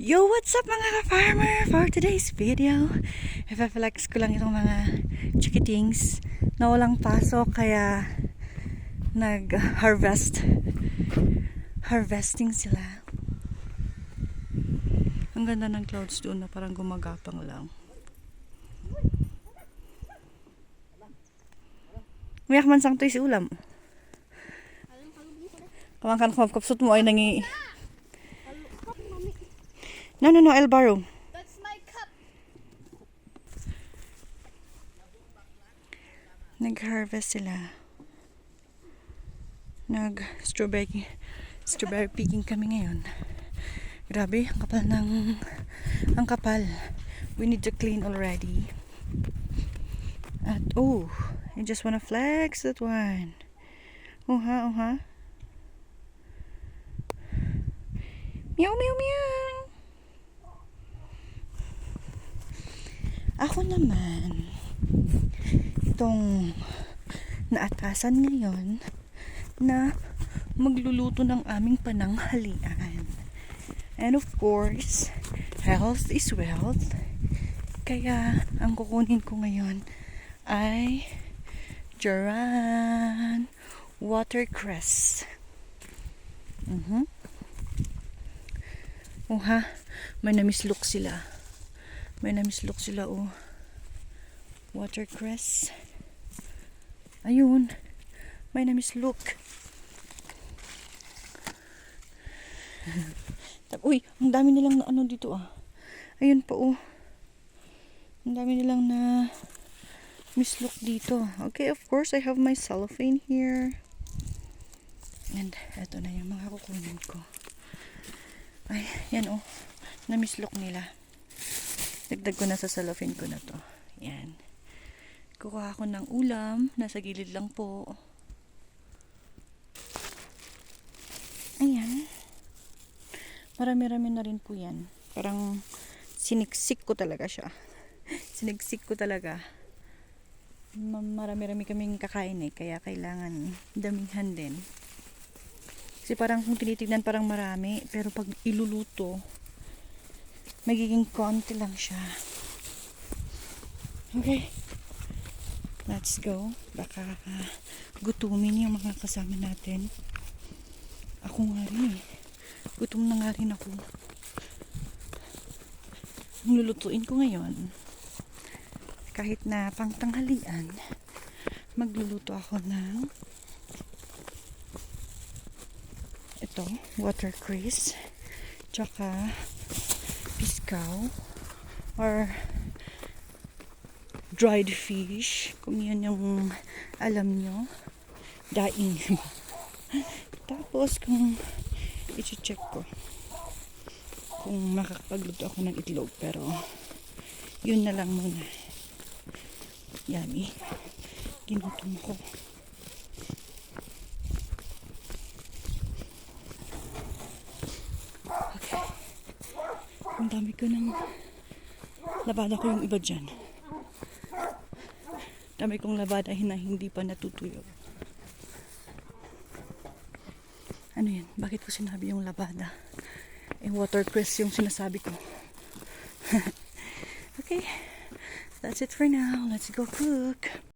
Yo, what's up mga ka-farmer? For today's video, i-flex ko lang itong mga chickitings na walang pasok kaya harvesting sila. Ang ganda ng clouds doon na parang gumagapang lang. Umiyak man sang to si ulam. Kamangkan ko kapsut mo ay nangi. No, I'll borrow. That's my cup. Nag-harvest sila. Nag-strawberry picking kami ngayon. Grabe, ang kapal. We need to clean already. At I just wanna flex that one. Meow, meow, meow. Ako naman, itong naatasan ngayon na magluluto ng aming pananghalian. And of course, health is wealth. Kaya, ang kukunin ko ngayon ay Joran watercress. May namislok sila. Watercress. Ayun. May namislok. Uy, ang dami nilang na ano dito Ayun pa Ang dami nilang na mislok dito. Okay, of course, I have my cellophane here. And eto na yung mga kukunin ko. Ay, yan na-mislok nila. Dagdag ko na sa cellophane ko na to. Yan. Kukuha ko ng ulam. Nasa gilid lang po. Ayan. Marami-rami na rin po yan. Parang siniksik ko talaga siya. Marami-rami kaming kakain kaya kailangan damihan din. Kasi parang kung tinitignan parang marami, pero pag iluluto, magiging konti lang siya. Okay. Let's go. Baka gutumin yung mga kasama natin. Ako nga rin Gutom na nga rin ako. Ang lulutuin ko ngayon, kahit na pangtanghalian, magluluto ako ng watercress, tsaka piskaw, or dried fish, kung yan yung alam nyo, daing. Tapos kung i-check ko kung makakapagluto ako ng itlog, pero yun na lang muna. Yummy. Ginutom ko. Okay. Ang dami ko ng labada ko yung iba dyan. Dami kong labada na hindi pa natutuyo. Ano yan? Bakit ko sinabi yung labada? Watercress yung sinasabi ko. Okay. That's it for now. Let's go cook.